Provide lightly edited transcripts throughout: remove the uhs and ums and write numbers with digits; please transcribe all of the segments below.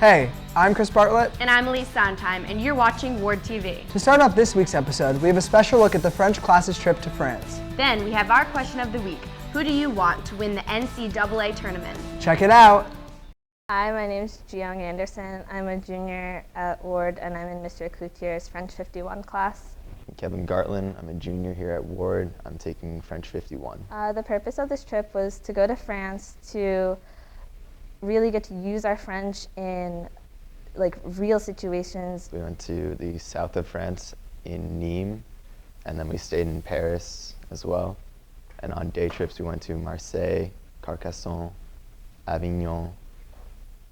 Hey, I'm Chris Bartlett. And I'm Elise Sondheim, and you're watching Ward TV. To start off this week's episode, we have a special look at the French class's trip to France. Then we have our question of the week. Who do you want to win the NCAA tournament? Check it out. Hi, my name is Jiyoung Anderson. I'm a junior at Ward, and I'm in Mr. Cloutier's French 51 class. Kevin Gartland. I'm a junior here at Ward. I'm taking French 51. The purpose of this trip was to go to France to really get to use our French in real situations. We went to the south of France in Nîmes, and then we stayed in Paris as well. And on day trips we went to Marseille, Carcassonne, Avignon,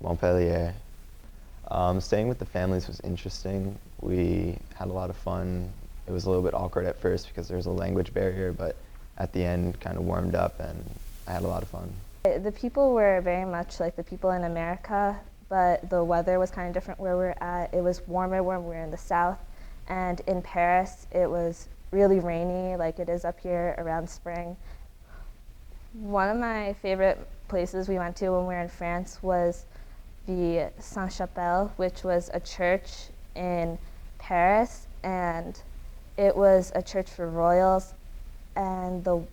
Montpellier. Staying with the families was interesting. We had a lot of fun. It was a little bit awkward at first because there's a language barrier, but at the end kind of warmed up and I had a lot of fun. The people were very much like the people in America, but the weather was kind of different where we were at. It was warmer when we were in the south, and in Paris it was really rainy like it is up here around spring. One of my favorite places we went to when we were in France was the Sainte-Chapelle, which was a church in Paris, and it was a church for royals, and the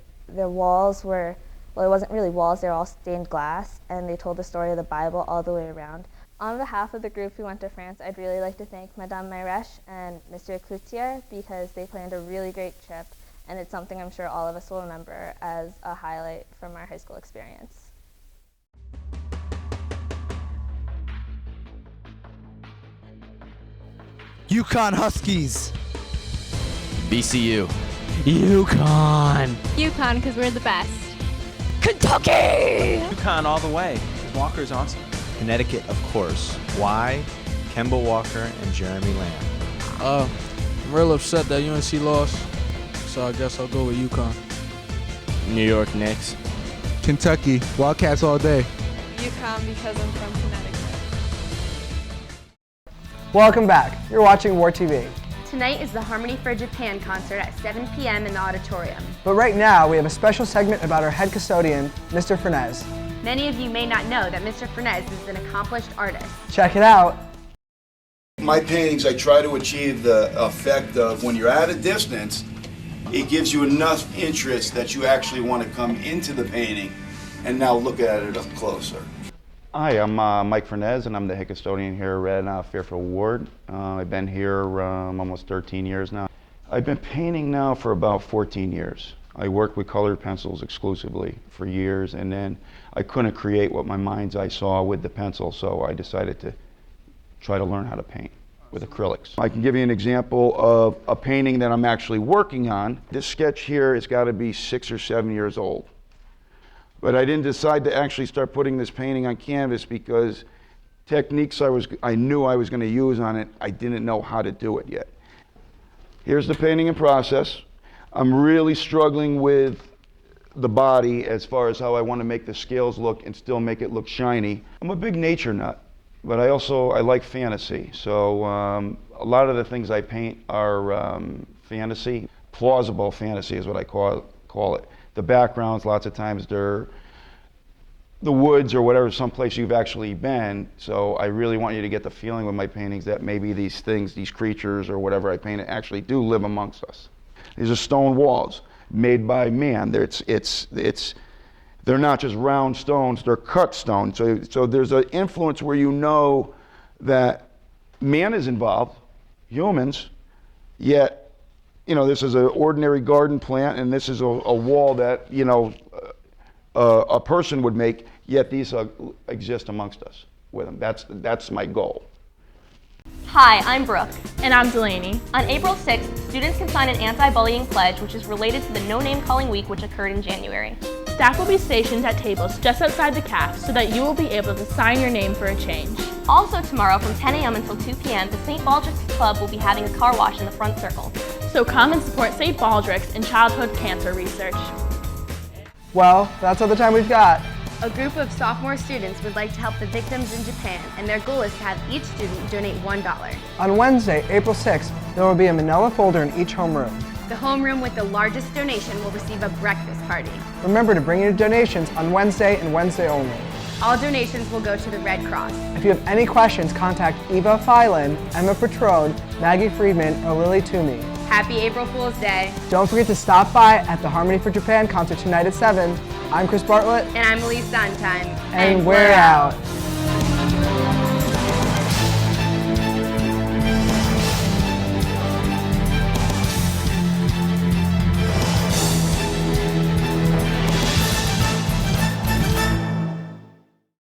walls were, well, it wasn't really walls, they were all stained glass, and they told the story of the Bible all the way around. On behalf of the group who went to France, I'd really like to thank Madame Mayresh and Mr. Cloutier because they planned a really great trip, and it's something I'm sure all of us will remember as a highlight from our high school experience. UConn Huskies. BCU. UConn. UConn, because we're the best. Kentucky. UConn all the way. Walker's awesome. Connecticut, of course. Why? Kemba Walker and Jeremy Lamb. I'm real upset that UNC lost, so I guess I'll go with UConn. New York Knicks. Kentucky. Wildcats all day. UConn, because I'm from Connecticut. Welcome back. You're watching Ward TV. Tonight is the Harmony for Japan concert at 7 p.m. in the auditorium. But right now, we have a special segment about our head custodian, Mr. Fernez. Many of you may not know that Mr. Fernez is an accomplished artist. Check it out. My paintings, I try to achieve the effect of when you're at a distance, it gives you enough interest that you actually want to come into the painting and now look at it up closer. Hi, I'm Mike Fernez, and I'm the head custodian here at Fairfield Ward. I've been here almost 13 years now. I've been painting now for about 14 years. I worked with colored pencils exclusively for years, and then I couldn't create what my mind's eye saw with the pencil, so I decided to try to learn how to paint with acrylics. I can give you an example of a painting that I'm actually working on. This sketch here has got to be 6 or 7 years old. But I didn't decide to actually start putting this painting on canvas because techniques I knew I was going to use on it, I didn't know how to do it yet. Here's the painting in process. I'm really struggling with the body as far as how I want to make the scales look and still make it look shiny. I'm a big nature nut, but I like fantasy. So a lot of the things I paint are fantasy. Plausible fantasy is what I call it. The backgrounds, lots of times they're the woods or whatever, someplace you've actually been. So I really want you to get the feeling with my paintings that maybe these things, these creatures or whatever I painted actually do live amongst us. These are stone walls made by man. They're not just round stones, they're cut stone. So there's an influence where you know that man is involved, humans, yet this is an ordinary garden plant, and this is a wall that, a person would make, yet these exist amongst us with them. That's my goal. Hi, I'm Brooke. And I'm Delaney. On April 6th, students can sign an anti-bullying pledge, which is related to the No Name Calling Week, which occurred in January. Staff will be stationed at tables just outside the CAF so that you will be able to sign your name for a change. Also tomorrow from 10 a.m. until 2 p.m., the St. Baldrick's Club will be having a car wash in the front circle. So come and support St. Baldrick's in childhood cancer research. Well, that's all the time we've got. A group of sophomore students would like to help the victims in Japan, and their goal is to have each student donate $1. On Wednesday, April 6th, there will be a manila folder in each homeroom. The homeroom with the largest donation will receive a breakfast party. Remember to bring your donations on Wednesday and Wednesday only. All donations will go to the Red Cross. If you have any questions, contact Eva Phylan, Emma Petrode, Maggie Friedman, or Lily Toomey. Happy April Fool's Day. Don't forget to stop by at the Harmony for Japan concert tonight at 7. I'm Chris Bartlett. And I'm Elise Sondheim. And we're out.